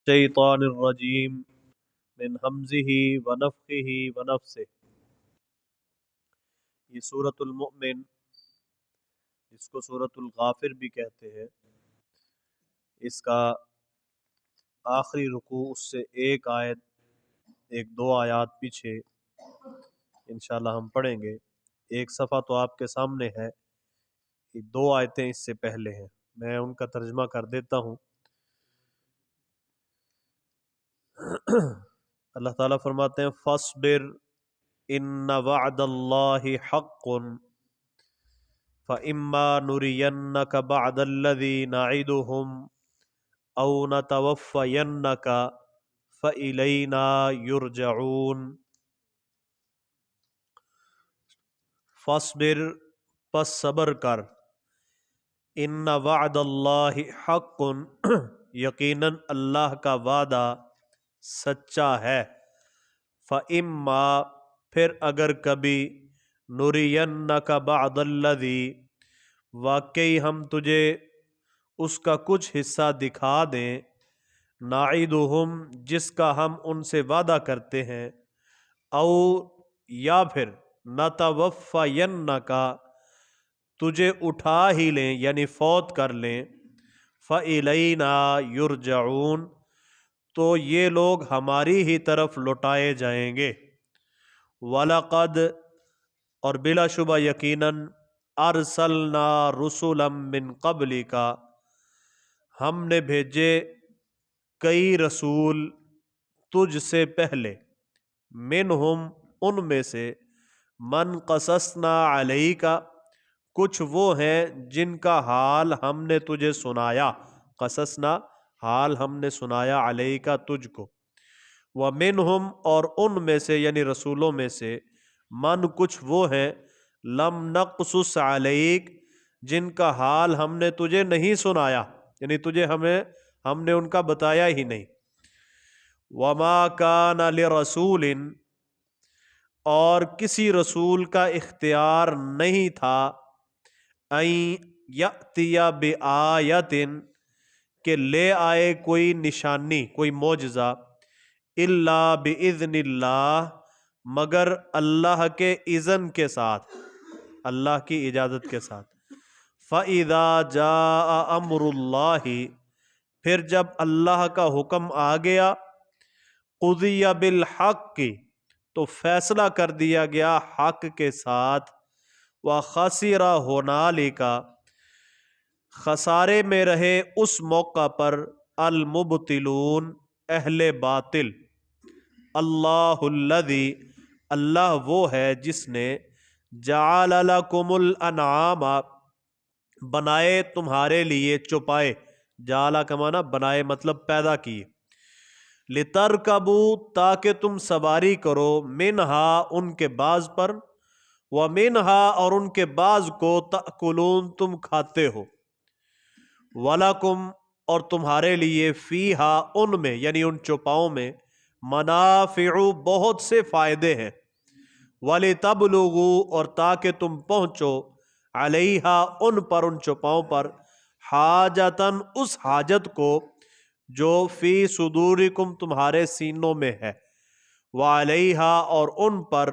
الشیطان الرجیم من حمزه ونفخه ونفثه۔ یہ سورۃ المؤمن، جس کو سورۃ الغافر بھی کہتے ہیں، اس کا آخری رکوع اس سے ایک دو آیات پیچھے انشاءاللہ ہم پڑھیں گے۔ ایک صفحہ تو آپ کے سامنے ہے، یہ دو آیتیں اس سے پہلے ہیں، میں ان کا ترجمہ کر دیتا ہوں۔ اللہ تعالیٰ فرماتے ہیں فَاصْبِرْ إِنَّ وَعْدَ اللَّهِ حَقٌّ فَإِمَّا نُرِيَنَّكَ بَعْدَ الَّذِي نَعِدُهُمْ أَوْ نَتَوَفَّيَنَّكَ فَإِلَيْنَا يُرْجَعُونَ۔ فَاصْبِرْ، پس صبر کر، إِنَّ وَعْدَ اللَّهِ حَقٌّ، یقیناً اللہ کا وعدہ سچا ہے۔ فَإِمَّا، پھر اگر کبھی، نُرِيَنَّكَ بَعْضَ الَّذِي، واقعی ہم تجھے اس کا کچھ حصہ دکھا دیں، نَعِدُهُمْ، جس کا ہم ان سے وعدہ کرتے ہیں، او یا پھر نَتَوَفَّيَنَّكَ، تجھے اٹھا ہی لیں یعنی فوت کر لیں، فَإِلَيْنَا يُرْجَعُونَ، تو یہ لوگ ہماری ہی طرف لوٹائے جائیں گے۔ وَلَقَدْ، اور بلا شبہ یقیناً، أَرْسَلْنَا رُسُلًا مِّن قَبْلِكَ، ہم نے بھیجے کئی رسول تجھ سے پہلے، منہم، ان میں سے، من قصصنا علیک، کچھ وہ ہیں جن کا حال ہم نے تجھے سنایا، قصصنا، حال ہم نے سنایا، علیک، تجھ کو، ومنہم، اور ان میں سے یعنی رسولوں میں سے، من، کچھ وہ ہیں، لم نقصص علیک، جن کا حال ہم نے تجھے نہیں سنایا، یعنی ہم نے ان کا بتایا ہی نہیں۔ وما کان لرسول، اور کسی رسول کا اختیار نہیں تھا، ان یأتی بآیۃ، کہ لے آئے کوئی نشانی، کوئی معجزہ، الا باذن اللہ، مگر اللہ کے اذن کے ساتھ، اللہ کی اجازت کے ساتھ۔ فَإِذَا جَاءَ أَمْرُ اللَّهِ، پھر جب اللہ کا حکم آ گیا، قُضِیَ بِالْحَقِّ، تو فیصلہ کر دیا گیا حق کے ساتھ، وَخَسِرَ هُنَالِكَ، خسارے میں رہے اس موقع پر، المبطلون، اہل باطل۔ اللہ الذی، اللہ وہ ہے جس نے، جعل لکم الانعام، بنائے تمہارے لیے چوپائے، جعل کا معنی بنائے مطلب پیدا کیے، لترکبوا، تاکہ تم سواری کرو، منہا، ان کے بعض پر، ومنہا، اور ان کے بعض کو، تأکلون، تم کھاتے ہو، وَلَکُمْ، اور تمہارے لیے، فیہا، ان میں یعنی ان چوپاؤں میں، منافع، بہت سے فائدے ہیں، وَلِتَبْلُغُوا، اور تاکہ تم پہنچو، علیہا، ان پر، ان چوپاؤں پر، حاجتاً، اس حاجت کو، جو فی صدورکم، تمہارے سینوں میں ہے، وعلیہا، اور ان پر،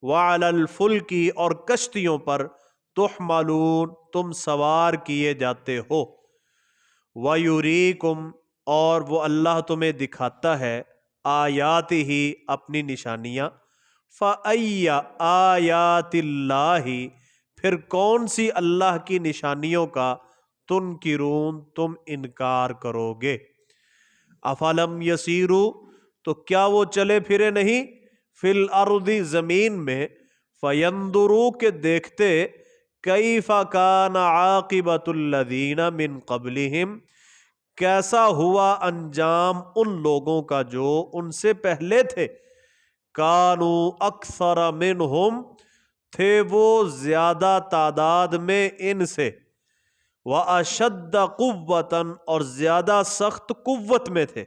وعلی الفلک، اور کشتیوں پر، تحملون، تم سوار کیے جاتے ہو، وَيُرِيكُمْ، اور وہ اللہ تمہیں دکھاتا ہے، آیاتہ، اپنی نشانیاں، فَأَيَّ آیَاتِ اللَّهِ، پھر کون سی اللہ کی نشانیوں کا، تنکرون، تم انکار کرو گے۔ افلم یسیروا، تو کیا وہ چلے پھرے نہیں، فی الارض، زمین میں، فینظروا، کہ دیکھتے، کیف کان عاقبۃ الذین من قبلہم، کیسا ہوا انجام ان لوگوں کا جو ان سے پہلے تھے، کانوا اکثر منہم، تھے وہ زیادہ تعداد میں ان سے، واشد قوۃ، اور زیادہ سخت قوت میں تھے،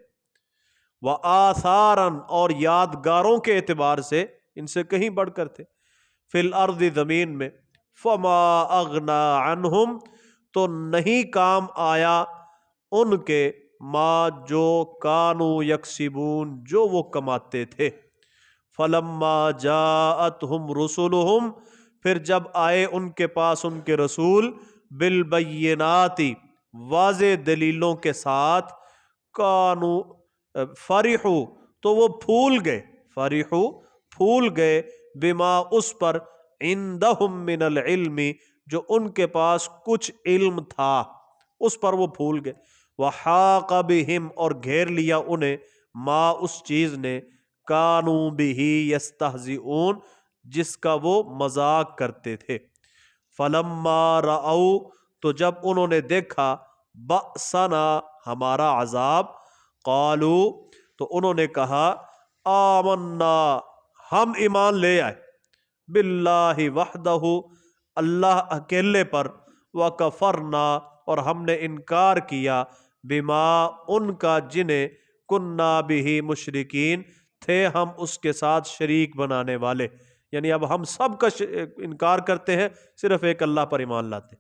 وآثارا، اور یادگاروں کے اعتبار سے ان سے کہیں بڑھ کر تھے، فی الارض، زمین میں، فما اغنی عنہم، تو نہیں کام آیا ان کے، ما جو کانو یکسبون جو وہ کماتے تھے. فلما جاءتہم رسلہم پھر جب آئے ان کے پاس ان کے رسول بالبینات واضح دلیلوں کے ساتھ کانو فرحو تو وہ پھول گئے فرحو پھول گئے بما اس پر عندہم من العلم جو ان کے پاس کچھ علم تھا اس پر وہ پھول گئے. وحاق بہم اور گھیر لیا انہیں ما اس چیز نے کانو بہی یستہزئون جس کا وہ مذاق کرتے تھے. فلما رأو تو جب انہوں نے دیکھا بأسنا ہمارا عذاب قالو تو انہوں نے کہا آمنا ہم ایمان لے آئے باللہ وحدہ اللہ اکیلے پر وکفرنا اور ہم نے انکار کیا بما ان کا جنہیں کننا بہی مشرکین تھے ہم اس کے ساتھ شریک بنانے والے. یعنی اب ہم سب کا انکار کرتے ہیں صرف ایک اللہ پر ایمان لاتے.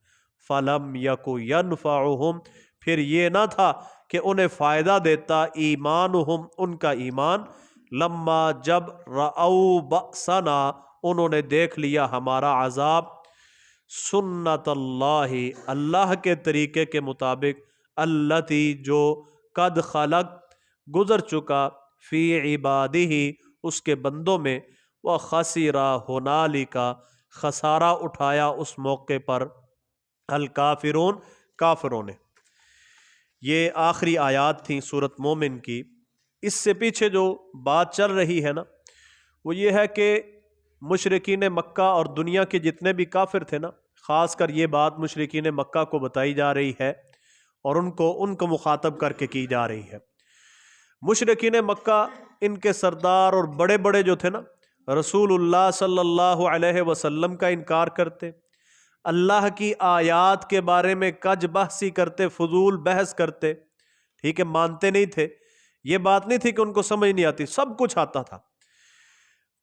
فلم یکو ینفعہم پھر یہ نہ تھا کہ انہیں فائدہ دیتا ایمانہم ان کا ایمان لما جب رأو بأسنا انہوں نے دیکھ لیا ہمارا عذاب سنت اللہ اللہ کے طریقے کے مطابق التی جو قد خلق گزر چکا فی عبادہ اس کے بندوں میں وخسر ہنالک خسارہ اٹھایا اس موقع پر الکافرون کافروں نے. یہ آخری آیات تھیں سورۃ مومن کی. اس سے پیچھے جو بات چل رہی ہے نا وہ یہ ہے کہ مشرکین مکہ اور دنیا کے جتنے بھی کافر تھے نا خاص کر یہ بات مشرکین مکہ کو بتائی جا رہی ہے اور ان کو مخاطب کر کے کی جا رہی ہے. مشرکین مکہ ان کے سردار اور بڑے بڑے جو تھے نا رسول اللہ صلی اللہ علیہ وسلم کا انکار کرتے اللہ کی آیات کے بارے میں کج بحثی کرتے فضول بحث کرتے ٹھیک ہے مانتے نہیں تھے. یہ بات نہیں تھی کہ ان کو سمجھ نہیں آتی سب کچھ آتا تھا.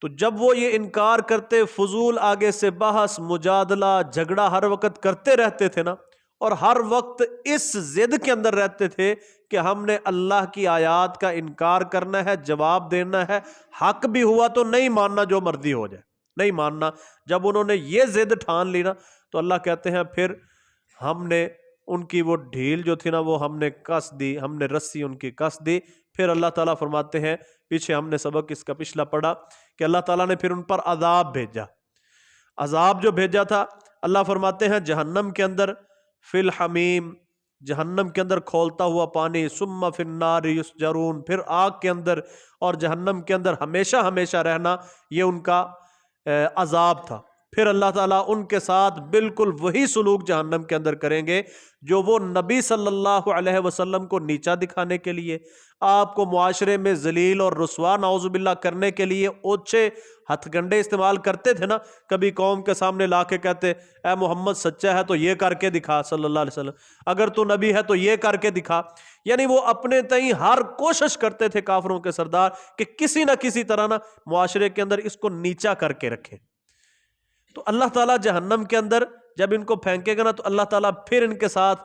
تو جب وہ یہ انکار کرتے فضول آگے سے بحث مجادلہ جھگڑا ہر وقت کرتے رہتے تھے نا اور ہر وقت اس ضد کے اندر رہتے تھے کہ ہم نے اللہ کی آیات کا انکار کرنا ہے جواب دینا ہے حق بھی ہوا تو نہیں ماننا جو مرضی ہو جائے نہیں ماننا. جب انہوں نے یہ ضد ٹھان لی نا تو اللہ کہتے ہیں پھر ہم نے ان کی وہ ڈھیل جو تھی نا وہ ہم نے کس دی ہم نے رسی ان کی کس دی. پھر اللہ تعالیٰ فرماتے ہیں پیچھے ہم نے سبق اس کا پچھلا پڑھا کہ اللہ تعالیٰ نے پھر ان پر عذاب بھیجا. عذاب جو بھیجا تھا اللہ فرماتے ہیں جہنم کے اندر فی الحمیم جہنم کے اندر کھولتا ہوا پانی ثم فی النار یسجرون پھر آگ کے اندر اور جہنم کے اندر ہمیشہ ہمیشہ رہنا یہ ان کا عذاب تھا. پھر اللہ تعالیٰ ان کے ساتھ بالکل وہی سلوک جہنم کے اندر کریں گے جو وہ نبی صلی اللہ علیہ وسلم کو نیچا دکھانے کے لیے آپ کو معاشرے میں ذلیل اور رسوا نعوذ باللہ کرنے کے لیے اوچھے ہتھ گنڈے استعمال کرتے تھے نا. کبھی قوم کے سامنے لا کے کہتے اے محمد سچا ہے تو یہ کر کے دکھا صلی اللہ علیہ وسلم اگر تو نبی ہے تو یہ کر کے دکھا. یعنی وہ اپنے تئیں ہر کوشش کرتے تھے کافروں کے سردار کہ کسی نہ کسی طرح نا معاشرے کے اندر اس کو نیچا کر کے رکھیں. تو اللہ تعالیٰ جہنم کے اندر جب ان کو پھینکے گا نا تو اللہ تعالیٰ پھر ان کے ساتھ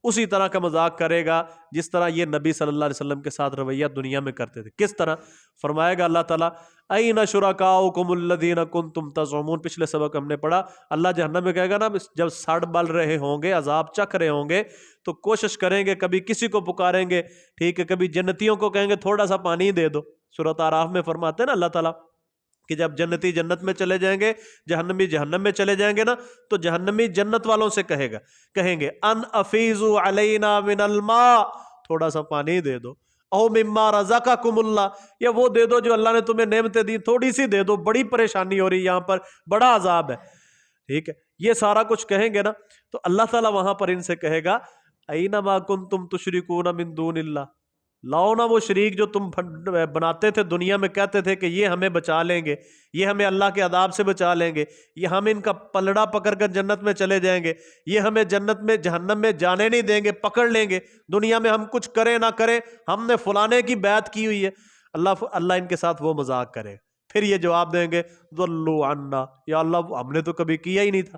اسی طرح کا مذاق کرے گا جس طرح یہ نبی صلی اللہ علیہ وسلم کے ساتھ رویہ دنیا میں کرتے تھے. کس طرح فرمائے گا اللہ تعالیٰ این شرکاؤکم الذین کنتم تزعمون پچھلے سبق ہم نے پڑھا اللہ جہنم میں کہے گا نا جب سڑ بل رہے ہوں گے عذاب چکھ رہے ہوں گے تو کوشش کریں گے کبھی کسی کو پکاریں گے ٹھیک ہے کبھی جنتیوں کو کہیں گے تھوڑا سا پانی دے دو. سورۃ اعراف میں فرماتے ہیں نا اللہ تعالیٰ کہ جب جنتی جنت میں چلے جائیں گے جہنمی جہنم میں چلے جائیں گے نا تو جہنمی جنت والوں سے کہیں گے ان افیضوا علینا من الماء تھوڑا سا پانی دے دو او مما رزقکم اللہ یا وہ دے دو جو اللہ نے تمہیں نعمتیں دی تھوڑی سی دے دو بڑی پریشانی ہو رہی یہاں پر بڑا عذاب ہے ٹھیک ہے. یہ سارا کچھ کہیں گے نا تو اللہ تعالیٰ وہاں پر ان سے کہے گا اینما کنتم تشرکون من دون اللہ لاؤ نا وہ شریک جو تم بناتے تھے دنیا میں کہتے تھے کہ یہ ہمیں بچا لیں گے یہ ہمیں اللہ کے عذاب سے بچا لیں گے یہ ہم ان کا پلڑا پکڑ کر جنت میں چلے جائیں گے یہ ہمیں جنت میں جہنم میں جانے نہیں دیں گے پکڑ لیں گے دنیا میں ہم کچھ کریں نہ کریں ہم نے فلانے کی بیعت کی ہوئی ہے. اللہ ان کے ساتھ وہ مذاق کرے پھر یہ جواب دیں گے ضلوا عنا یا اللہ ہم نے تو کبھی کیا ہی نہیں تھا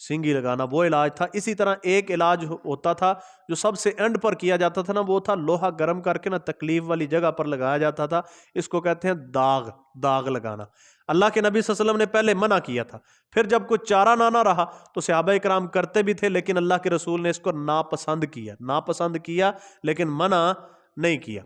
سینگی لگانا وہ علاج تھا۔ اسی طرح ایک علاج ہوتا تھا جو سب سے اینڈ پر کیا جاتا تھا نا، وہ تھا لوہا گرم کر کے نا تکلیف والی جگہ پر لگایا جاتا تھا، اس کو کہتے ہیں داغ لگانا۔ اللہ کے نبی صلی اللہ علیہ وسلم نے پہلے منع کیا تھا، پھر جب کوئی چارہ نہ رہا تو صحابہ کرام کرتے بھی تھے، لیکن اللہ کے رسول نے اس کو ناپسند کیا لیکن منع نہیں کیا۔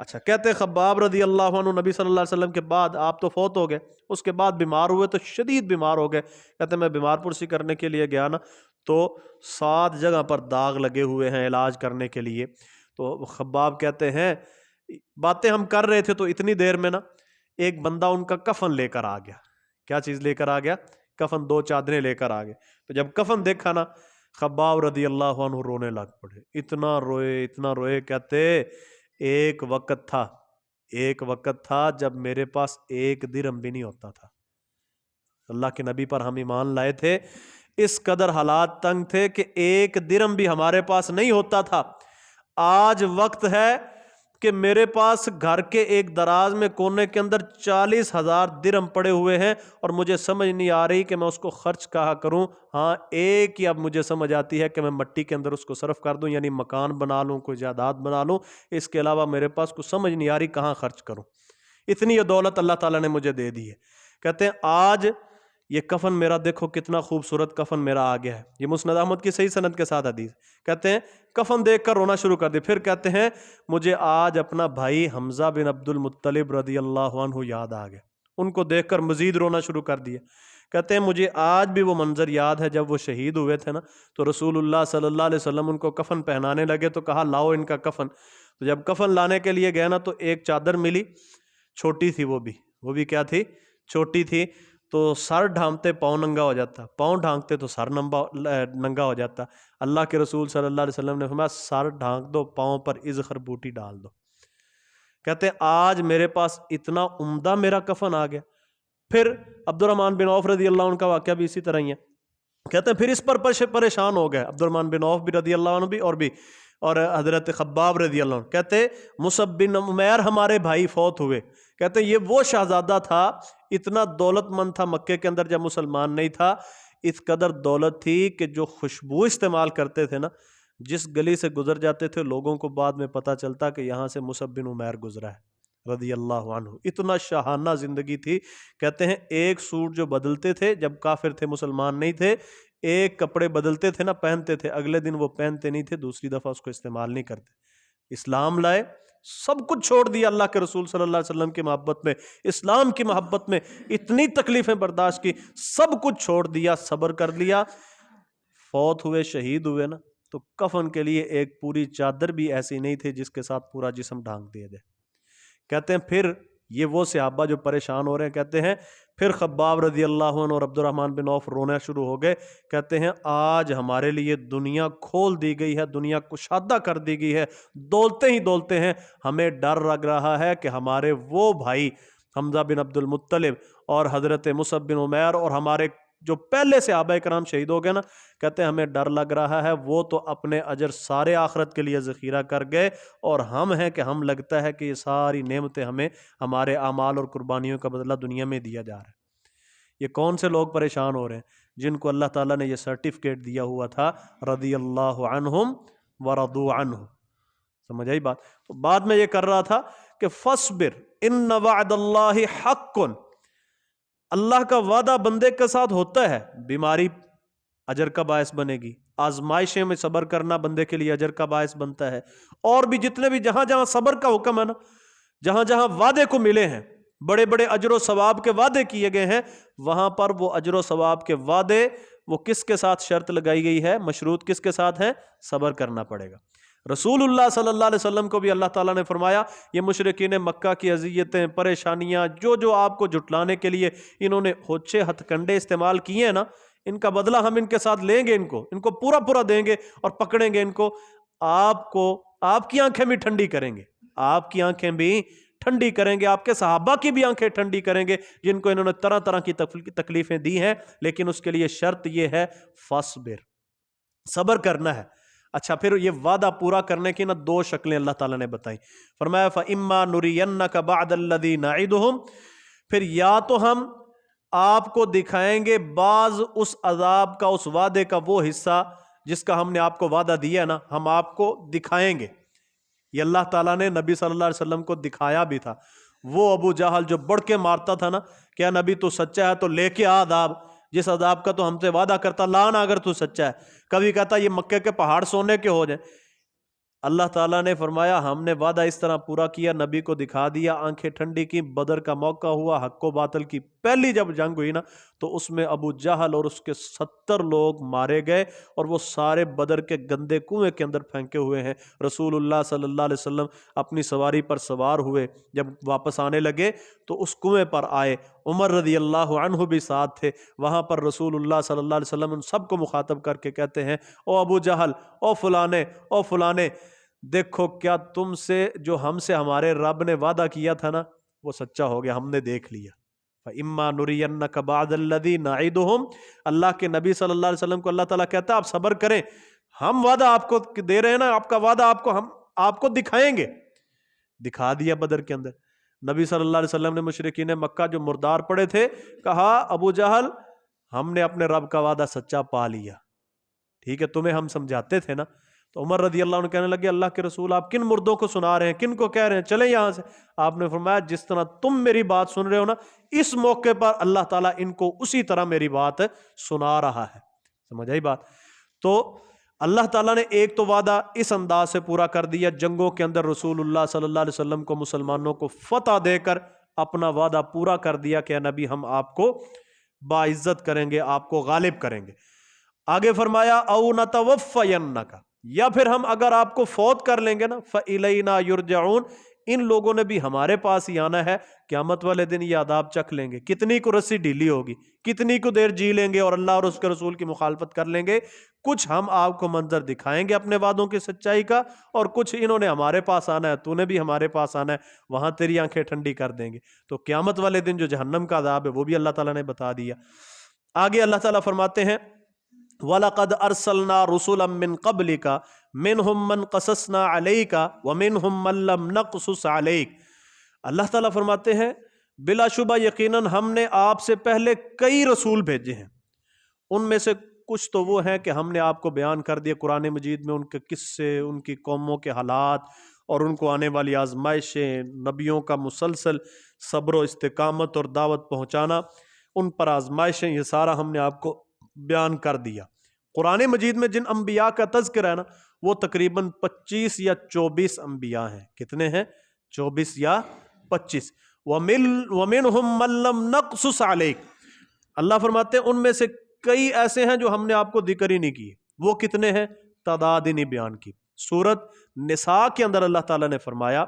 اچھا، کہتے خباب رضی اللہ عنہ نبی صلی اللہ علیہ وسلم کے بعد آپ تو فوت ہو گئے، اس کے بعد بیمار ہوئے تو شدید بیمار ہو گئے۔ کہتے میں بیمار پرسی کرنے کے لیے گیا نا تو 7 جگہ پر داغ لگے ہوئے ہیں علاج کرنے کے لیے۔ تو خباب کہتے ہیں باتیں ہم کر رہے تھے تو اتنی دیر میں نا ایک بندہ ان کا کفن لے کر آ گیا۔ کیا چیز لے کر آ گیا؟ کفن، 2 چادریں لے کر آ گئے۔ تو جب کفن دیکھا نا خباب رضی اللہ عنہ رونے لگ پڑے، اتنا روئے، کہتے ایک وقت تھا جب میرے پاس 1 درہم بھی نہیں ہوتا تھا۔ اللہ کے نبی پر ہم ایمان لائے تھے، اس قدر حالات تنگ تھے کہ 1 درہم بھی ہمارے پاس نہیں ہوتا تھا۔ آج وقت ہے کہ میرے پاس گھر کے ایک دراز میں کونے کے اندر 40,000 درہم پڑے ہوئے ہیں اور مجھے سمجھ نہیں آ رہی کہ میں اس کو خرچ کہاں کروں۔ ہاں، ایک ہی اب مجھے سمجھ آتی ہے کہ میں مٹی کے اندر اس کو صرف کر دوں، یعنی مکان بنا لوں، کوئی جائیداد بنا لوں، اس کے علاوہ میرے پاس کچھ سمجھ نہیں آ رہی کہاں خرچ کروں۔ اتنی یہ دولت اللہ تعالیٰ نے مجھے دے دی ہے۔ کہتے ہیں آج یہ کفن میرا دیکھو کتنا خوبصورت کفن میرا آ گیا ہے۔ یہ مسند احمد کی صحیح سند کے ساتھ حدیث۔ کہتے ہیں کفن دیکھ کر رونا شروع کر دی۔ پھر کہتے ہیں مجھے آج اپنا بھائی حمزہ بن عبد المطلب رضی اللہ عنہ یاد آ گیا، ان کو دیکھ کر مزید رونا شروع کر دیا۔ کہتے ہیں مجھے آج بھی وہ منظر یاد ہے جب وہ شہید ہوئے تھے نا، تو رسول اللہ صلی اللہ علیہ وسلم ان کو کفن پہنانے لگے تو کہا لاؤ ان کا کفن۔ تو جب کفن لانے کے لیے گئے نا تو ایک چادر ملی، چھوٹی تھی، وہ بھی کیا تھی؟ چھوٹی تھی۔ تو سر ڈھانپتے پاؤں ننگا ہو جاتا، پاؤں ڈھانکتے تو سر ننگا ہو جاتا۔ اللہ کے رسول صلی اللہ علیہ وسلم نے فرمایا سر ڈھانک دو، پاؤں پر اذخر بوٹی ڈال دو۔ کہتے ہیں آج میرے پاس اتنا عمدہ میرا کفن آ گیا۔ پھر عبد الرحمن بن عوف رضی اللہ عنہ کا واقعہ بھی اسی طرح ہی ہے۔ کہتے ہیں پھر اس پر پریشان ہو گئے عبد الرحمن بن عوف بھی رضی اللہ عنہ بھی اور حضرت خباب رضی اللہ عنہ۔ کہتے مصعب بن عمیر ہمارے بھائی فوت ہوئے۔ کہتے یہ وہ شہزادہ تھا، اتنا دولت مند تھا مکے کے اندر جب مسلمان نہیں تھا، اس قدر دولت تھی کہ جو خوشبو استعمال کرتے تھے نا، جس گلی سے گزر جاتے تھے لوگوں کو بعد میں پتہ چلتا کہ یہاں سے مصعب بن عمیر گزرا ہے رضی اللہ عنہ۔ اتنا شاہانہ زندگی تھی۔ کہتے ہیں ایک سوٹ جو بدلتے تھے جب کافر تھے، مسلمان نہیں تھے، ایک کپڑے بدلتے تھے نا، پہنتے تھے، اگلے دن وہ پہنتے نہیں تھے، دوسری دفعہ اس کو استعمال نہیں کرتے۔ اسلام لائے، سب کچھ چھوڑ دیا اللہ کے رسول صلی اللہ علیہ وسلم کی محبت میں، اسلام کی محبت میں، اتنی تکلیفیں برداشت کی، سب کچھ چھوڑ دیا، صبر کر لیا۔ فوت ہوئے، شہید ہوئے نا، تو کفن کے لیے ایک پوری چادر بھی ایسی نہیں تھی جس کے ساتھ پورا جسم ڈھانک دیا جائے۔ کہتے ہیں پھر یہ وہ صحابہ جو پریشان ہو رہے ہیں، کہتے ہیں پھر خباب رضی اللہ عنہ اور عبد الرحمن بن عوف رونا شروع ہو گئے۔ کہتے ہیں آج ہمارے لیے دنیا کھول دی گئی ہے، دنیا کشادہ کر دی گئی ہے، دولتے ہی دولتے ہیں، ہمیں ڈر لگ رہا ہے کہ ہمارے وہ بھائی حمزہ بن عبد المطلب اور حضرت مصعب بن عمیر اور ہمارے جو پہلے صحابہ کرام شہید ہو گئے نا، کہتے ہیں ہمیں ڈر لگ رہا ہے وہ تو اپنے اجر سارے آخرت کے لیے ذخیرہ کر گئے، اور ہم ہیں کہ ہم لگتا ہے کہ یہ ساری نعمتیں ہمیں ہمارے اعمال اور قربانیوں کا بدلہ دنیا میں دیا جا رہا ہے۔ یہ کون سے لوگ پریشان ہو رہے ہیں؟ جن کو اللہ تعالیٰ نے یہ سرٹیفکیٹ دیا ہوا تھا رضی اللہ عنہم ورضوا عنہ۔ سمجھ آئی بات؟ تو بعد میں یہ کر رہا تھا کہ فاصبر ان وعد اللہ حق، اللہ کا وعدہ بندے کے ساتھ ہوتا ہے، بیماری اجر کا باعث بنے گی، آزمائشیں میں صبر کرنا بندے کے لیے اجر کا باعث بنتا ہے، اور بھی جتنے بھی جہاں جہاں صبر کا حکم ہے نا، جہاں جہاں وعدے کو ملے ہیں، بڑے بڑے اجر و ثواب کے وعدے کیے گئے ہیں، وہاں پر وہ اجر و ثواب کے وعدے وہ کس کے ساتھ شرط لگائی گئی ہے؟ مشروط کس کے ساتھ ہے؟ صبر کرنا پڑے گا۔ رسول اللہ صلی اللہ علیہ وسلم کو بھی اللہ تعالیٰ نے فرمایا یہ مشرکین مکہ کی اذیتیں، پریشانیاں، جو آپ کو جھٹلانے کے لیے انہوں نے ہوچے ہتھ کنڈے استعمال کیے ہیں نا، ان کا بدلہ ہم ان کے ساتھ لیں گے، ان کو پورا دیں گے اور پکڑیں گے ان کو آپ کی آنکھیں بھی ٹھنڈی کریں گے، آپ کی آنکھیں بھی ٹھنڈی کریں گے، آپ کے صحابہ کی بھی آنکھیں ٹھنڈی کریں گے جن کو انہوں نے طرح طرح کی تکلیفیں دی ہیں، لیکن اس کے لیے شرط یہ ہے فاصبر، صبر کرنا ہے۔ اچھا، پھر یہ وعدہ پورا کرنے کی 2 شکلیں اللہ تعالیٰ نے بتائیں۔ فرمایا فَإِمَّا نُرِيَنَّكَ بَعْدَ الَّذِي نَعِدُهُمْ، پھر یا تو ہم آپ کو دکھائیں گے بعض اس عذاب کا، اس وعدے کا وہ حصہ جس کا ہم نے آپ کو وعدہ دیا نا، ہم آپ کو دکھائیں گے۔ یہ اللہ تعالیٰ نے نبی صلی اللہ علیہ وسلم کو دکھایا بھی تھا۔ وہ ابو جہل جو بڑھ کے مارتا تھا نا، کیا نبی تو سچا ہے تو لے کے آ عذاب، جس عذاب کا تو ہم سے وعدہ کرتا، لانا اگر تو سچا ہے۔ کبھی کہتا یہ مکے کے پہاڑ سونے کے ہو جائیں۔ اللہ تعالیٰ نے فرمایا ہم نے وعدہ اس طرح پورا کیا، نبی کو دکھا دیا، آنکھیں ٹھنڈی کی، بدر کا موقع ہوا، حق و باطل کی پہلی جب جنگ ہوئی نا، تو اس میں ابو جہل اور اس کے 70 لوگ مارے گئے، اور وہ سارے بدر کے گندے کنویں کے اندر پھینکے ہوئے ہیں۔ رسول اللہ صلی اللہ علیہ وسلم اپنی سواری پر سوار ہوئے، جب واپس آنے لگے تو اس کنویں پر آئے، عمر رضی اللہ عنہ بھی ساتھ تھے۔ وہاں پر رسول اللہ صلی اللہ علیہ وسلم ان سب کو مخاطب کر کے کہتے ہیں، او ابو جہل، او فلانے، او فلانے، دیکھو کیا تم سے جو ہم سے ہمارے رب نے وعدہ کیا تھا نا وہ سچا ہو گیا، ہم نے دیکھ لیا۔ فَإِمَّا نُرِيَنَّكَ بَعْضَ الَّذِي نَعِدُهُمْ، اللہ کے نبی صلی اللہ علیہ وسلم کو اللہ تعالیٰ کہتا ہے آپ صبر کریں، ہم وعدہ آپ کو دے رہے ہیں نا، آپ کا وعدہ ہم آپ کو دکھائیں گے۔ دکھا دیا بدر کے اندر۔ نبی صلی اللہ علیہ وسلم نے مشرکین مکہ جو مردار پڑے تھے کہا ابو جہل ہم نے اپنے رب کا وعدہ سچا پا لیا، ٹھیک ہے تمہیں ہم سمجھاتے تھے نا۔ تو عمر رضی اللہ عنہ کہنے لگے اللہ کے رسول آپ کن مردوں کو سنا رہے ہیں، کن کو کہہ رہے ہیں، چلیں یہاں سے۔ آپ نے فرمایا جس طرح تم میری بات سن رہے ہو نا، اس موقع پر اللہ تعالیٰ ان کو اسی طرح میری بات سنا رہا ہے۔ سمجھ آئی بات؟ تو اللہ تعالیٰ نے ایک تو وعدہ اس انداز سے پورا کر دیا، جنگوں کے اندر رسول اللہ صلی اللہ علیہ وسلم کو مسلمانوں کو فتح دے کر اپنا وعدہ پورا کر دیا کہ اے نبی ہم آپ کو باعزت کریں گے، آپ کو غالب کریں گے۔ آگے فرمایا او نتوفینک، یا پھر ہم اگر آپ کو فوت کر لیں گے نا، فَإِلَيْنَا يُرْجَعُونَ، ان لوگوں نے بھی ہمارے پاس ہی آنا ہے، قیامت والے دن یہ عذاب چکھ لیں گے۔ کتنی کو رسی ڈھیلی ہوگی، کتنی کو دیر جی لیں گے اور اللہ اور اس کے رسول کی مخالفت کر لیں گے، کچھ ہم آپ کو منظر دکھائیں گے اپنے وعدوں کی سچائی کا، اور کچھ انہوں نے ہمارے پاس آنا ہے، تو نے بھی ہمارے پاس آنا ہے، وہاں تیری آنکھیں ٹھنڈی کر دیں گے۔ تو قیامت والے دن جو جہنم کا عذاب ہے وہ بھی اللہ تعالیٰ نے بتا دیا۔ آگے اللہ تعالیٰ فرماتے ہیں وَلَقَدْ أَرْسَلْنَا رُسُلًا مِّن قَبْلِكَ مِنْهُمْ مَنْ قَصَصْنَا عَلَيْكَ وَمِنْهُمْ مَنْ لَمْ نَقْصُصْ عَلَيْكَ، اللہ تعالیٰ فرماتے ہیں بلا شبہ یقیناً ہم نے آپ سے پہلے کئی رسول بھیجے ہیں، ان میں سے کچھ تو وہ ہیں کہ ہم نے آپ کو بیان کر دیا قرآن مجید میں، ان کے قصے، ان کی قوموں کے حالات اور ان کو آنے والی آزمائشیں، نبیوں کا مسلسل صبر و استقامت اور دعوت پہنچانا، ان پر آزمائشیں، یہ سارا ہم نے آپ کو بیان کر دیا۔ قرآن مجید میں جن انبیاء کا تذکرہ ہے نا وہ تقریباً 25 یا 24 انبیاء ہیں۔ کتنے ہیں؟ 24 یا 25۔ وَمِنْهُمْ مَنْ لَمْ نَقْصُصْ عَلَيْكَ، اللہ فرماتے ہیں ان میں سے کئی ایسے ہیں جو ہم نے آپ کو ذکر ہی نہیں کیے۔ وہ کتنے ہیں؟ تعداد ہی نہیں بیان کی۔ سورۃ نساء کے اندر اللہ تعالیٰ نے فرمایا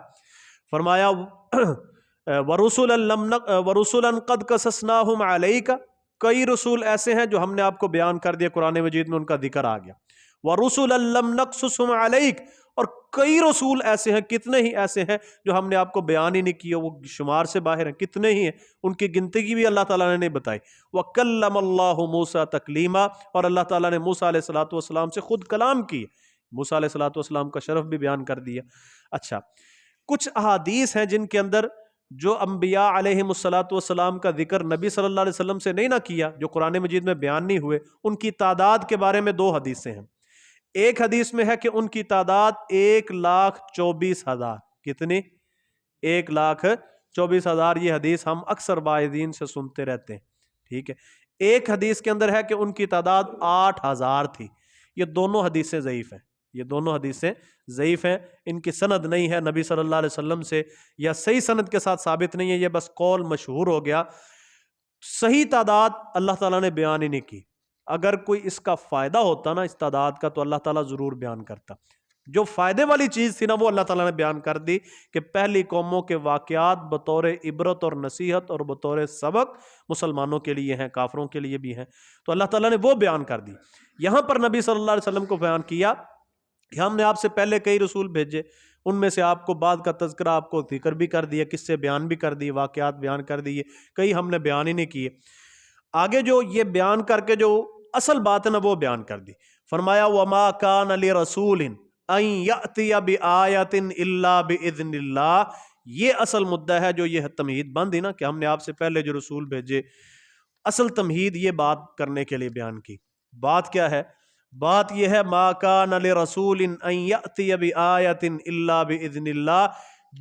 وَرُسُلًا قَدْ قَصَصْنَاهُمْ عَلَيْكَ، کئی رسول ایسے ہیں جو ہم نے آپ کو بیان کر دیا، قرآن مجید میں ان کا ذکر آ گیا۔ وَرُسُلًا لَمْ نَقْصُصْهُمْ عَلَيْكَ، اور کئی رسول ایسے ہیں، کتنے ہی ایسے ہیں جو ہم نے آپ کو بیان ہی نہیں کیا، وہ شمار سے باہر ہیں، کتنے ہی ہیں، ان کی گنتی بھی اللہ تعالیٰ نے نہیں بتائی۔ وَكَلَّمَ اللَّهُ مُوسَىٰ تَكْلِيمًا، اور اللہ تعالیٰ نے موسیٰ علیہ السلام سے خود کلام کی، موسیٰ علیہ السلام کا شرف بھی بیان کر دیا۔ اچھا، کچھ احادیث ہیں جن کے اندر جو انبیاء علیہ السلام کا ذکر نبی صلی اللہ علیہ وسلم سے نہیں نہ کیا، جو قرآن مجید میں بیان نہیں ہوئے، ان کی تعداد کے بارے میں 2 حدیثیں ہیں۔ ایک حدیث میں ہے کہ ان کی تعداد 1,24,000، کتنی؟ 1,24,000، یہ حدیث ہم اکثر واعظین سے سنتے رہتے ہیں، ٹھیک ہے۔ ایک حدیث کے اندر ہے کہ ان کی تعداد 8,000 تھی۔ یہ دونوں حدیثیں ضعیف ہیں، یہ دونوں حدیثیں ضعیف ہیں، ان کی سند نہیں ہے نبی صلی اللہ علیہ وسلم سے، یا صحیح سند کے ساتھ ثابت نہیں ہے، یہ بس قول مشہور ہو گیا۔ صحیح تعداد اللہ تعالیٰ نے بیان ہی نہیں کی۔ اگر کوئی اس کا فائدہ ہوتا نا اس تعداد کا تو اللہ تعالیٰ ضرور بیان کرتا۔ جو فائدے والی چیز تھی نا وہ اللہ تعالیٰ نے بیان کر دی کہ پہلی قوموں کے واقعات بطور عبرت اور نصیحت اور بطور سبق مسلمانوں کے لیے ہیں، کافروں کے لیے بھی ہیں، تو اللہ تعالیٰ نے وہ بیان کر دی۔ یہاں پر نبی صلی اللہ علیہ وسلم کو بیان کیا کہ ہم نے آپ سے پہلے کئی رسول بھیجے، ان میں سے آپ کو بعد کا تذکرہ، آپ کو ذکر بھی کر دیا، قصے بیان بھی کر دیے، واقعات بیان کر دیے، کئی ہم نے بیان ہی نہیں کیے۔ آگے جو یہ بیان کر کے جو اصل بات ہے نا وہ بیان کر دی۔ فرمایا وَمَا كَانَ لِرَسُولٍ أَن يَأْتِيَ بِآيَةٍ إِلَّا بِإِذْنِ اللَّهِ، یہ اصل مدعا ہے جو یہ تمہید بند ہی نا کہ ہم نے آپ سے پہلے جو رسول بھیجے، اصل تمہید یہ بات کرنے کے لیے بیان کی. بات کیا ہے؟ بات یہ ہے ما کان لرسول ان یأتی بآیۃ الا باذن اللہ.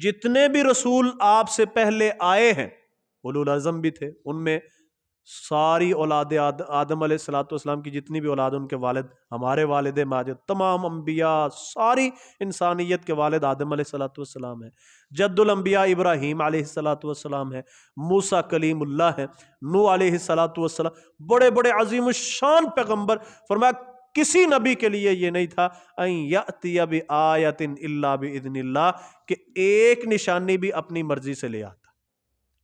جتنے بھی رسول آپ سے پہلے آئے ہیں، اولو العزم بھی تھے، ان میں ساری اولاد آدم علیہ الصلوۃ والسلام کی جتنی بھی اولاد، ان کے والد ہمارے والد ماجد، تمام انبیاء، ساری انسانیت کے والد آدم علیہ الصلوۃ والسلام ہیں. جد الانبیاء ابراہیم علیہ الصلوۃ والسلام ہے، موسیٰ کلیم اللہ ہے، نوح علیہ الصلوۃ والسلام، بڑے بڑے عظیم الشان پیغمبر. فرمایا کسی نبی کے لیے یہ نہیں تھا ان یأتی بآیۃ الا باذن اللہ، کہ ایک نشانی بھی اپنی مرضی سے لے آتا.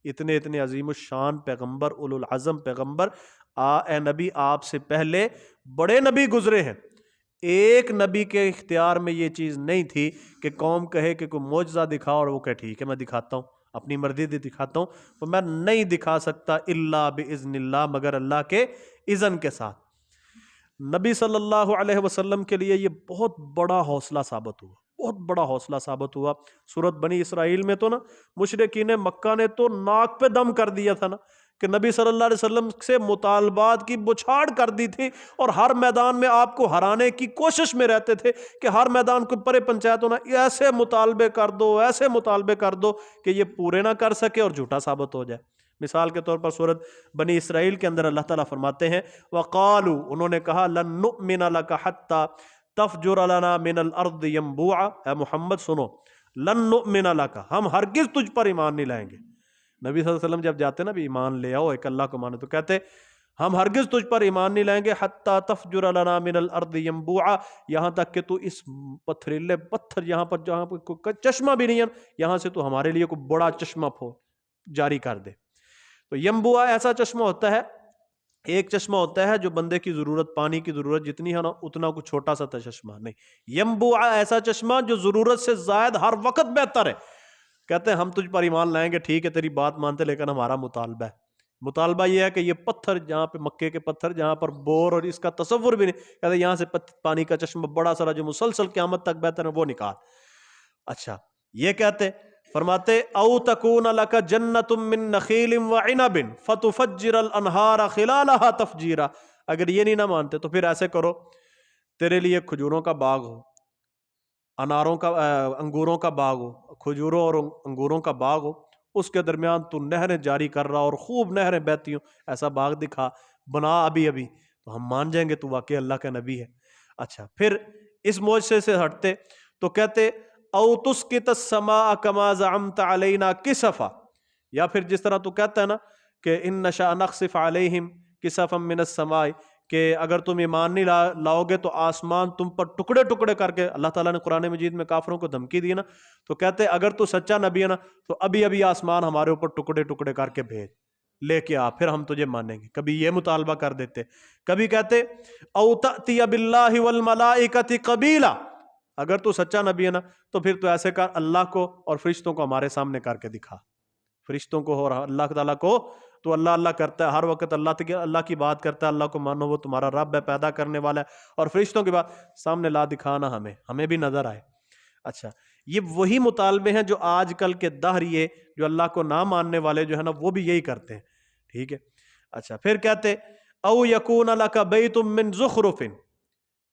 اتنے اتنے عظیم الشان پیغمبر، اولو العزم پیغمبر، اے نبی آپ سے پہلے بڑے نبی گزرے ہیں. ایک نبی کے اختیار میں یہ چیز نہیں تھی کہ قوم کہے کہ کوئی معجزہ دکھا، اور وہ کہے ٹھیک ہے میں دکھاتا ہوں، اپنی مرضی سے دکھاتا ہوں. تو میں نہیں دکھا سکتا الا باذن اللہ، مگر اللہ کے اذن کے ساتھ. نبی صلی اللہ علیہ وسلم کے لیے یہ بہت بڑا حوصلہ ثابت ہوا، بہت بڑا حوصلہ ثابت ہوا. سورۃ بنی اسرائیل میں تو نا مشرکین مکہ نے تو ناک پہ دم کر دیا تھا نا، کہ نبی صلی اللہ علیہ وسلم سے مطالبات کی بچھاڑ کر دی تھی، اور ہر میدان میں آپ کو ہرانے کی کوشش میں رہتے تھے کہ ہر میدان کو پرے پنچایت ہونا، ایسے مطالبے کر دو، ایسے مطالبے کر دو کہ یہ پورے نہ کر سکے اور جھوٹا ثابت ہو جائے. مثال کے طور پر سورۃ بنی اسرائیل کے اندر اللہ تعالیٰ فرماتے ہیں وَقَالُوا، انہوں نے کہا لَن نُؤْمِنَ لَكَ حَتَّى تَفْجُرَ لَنَا مِنَ الْأَرْضِ يَنبُوعًا. اے محمد سنو، لَن نُؤْمِنَ لَكَ، ہم ہرگز تجھ پر ایمان نہیں لائیں گے. نبی صلی اللہ علیہ وسلم جب جاتے نا بھی ایمان لے آؤ، ایک اللہ کو مانو، تو کہتے ہم ہرگز تجھ پر ایمان نہیں لائیں گے حَتَّى تَفْجُرَ لَنَا مِنَ الْأَرْضِ يَنبُوعًا، یہاں تک کہ تو اس پتھریلے پتھر یہاں پر جہاں پر کوئی چشمہ بھی نہیں ہے، یہاں سے تو ہمارے لیے کوئی بڑا چشمہ جاری کر دے. تو ینبوع ایسا چشمہ ہوتا ہے، ایک چشمہ ہوتا ہے جو بندے کی ضرورت، پانی کی ضرورت جتنی ہے نا اتنا کوئی چھوٹا سا چشمہ نہیں. ینبوع ایسا چشمہ جو ضرورت سے زائد ہر وقت بہتر ہے. کہتے ہیں ہم تجھ پر ایمان لائیں گے، ٹھیک ہے تیری بات مانتے، لیکن ہمارا مطالبہ ہے. مطالبہ یہ ہے کہ یہ پتھر جہاں پہ مکے کے پتھر جہاں پر بور اور اس کا تصور بھی نہیں، کہتے ہیں یہاں سے پانی کا چشمہ بڑا سارا جو مسلسل قیامت تک بہتر ہے وہ نکال. اچھا یہ کہتے فرماتے او تکون لک جنت من نخیل وعنب فتفجر الانہار خلالها تفجیرا. اگر یہ نہیں نہ مانتے تو پھر ایسے کرو، تیرے لیے کھجوروں کا باغ ہو، اناروں کا انگوروں کا باغ ہو، کھجوروں اور انگوروں کا باغ ہو، اس کے درمیان تو نہریں جاری کر رہا اور خوب نہریں بہتی ہوں، ایسا باغ دکھا، بنا ابھی ابھی، تو ہم مان جائیں گے تو واقعی اللہ کا نبی ہے. اچھا پھر اس معجزے سے ہٹتے تو کہتے او تسقط السماء کما زعمت علینا کسفا، یا پھر جس طرح تو کہتا ہے نا کہ ان نشاء نخسف علیہم کسفا من السماء، کہ اگر تم ایمان نہیں لاؤ گے تو آسمان تم پر ٹکڑے ٹکڑے کر کے، اللہ تعالیٰ نے قرآن مجید میں کافروں کو دھمکی دی نا، تو کہتے اگر تو سچا نبی ہے نا تو ابھی ابھی آسمان ہمارے اوپر ٹکڑے ٹکڑے کر کے بھیج لے کے آ، پھر ہم تجھے مانیں گے. کبھی یہ مطالبہ کر دیتے، کبھی کہتے او تأتی باللہ والملائکۃ قبیلا، اگر تو سچا نبی ہے نا تو پھر تو ایسے کر اللہ کو اور فرشتوں کو ہمارے سامنے کر کے دکھا، فرشتوں کو اور اللہ تعالیٰ کو. تو اللہ اللہ کرتا ہے ہر وقت، اللہ کی بات کرتا ہے، اللہ کو مانو وہ تمہارا رب ہے، پیدا کرنے والا ہے، اور فرشتوں کی بات سامنے لا دکھانا ہمیں بھی نظر آئے. اچھا یہ وہی مطالبے ہیں جو آج کل کے دہریے جو اللہ کو نہ ماننے والے جو ہے نا وہ بھی یہی کرتے ہیں. ٹھیک ہے. اچھا پھر کہتے او یکون لک بیت من زخرف،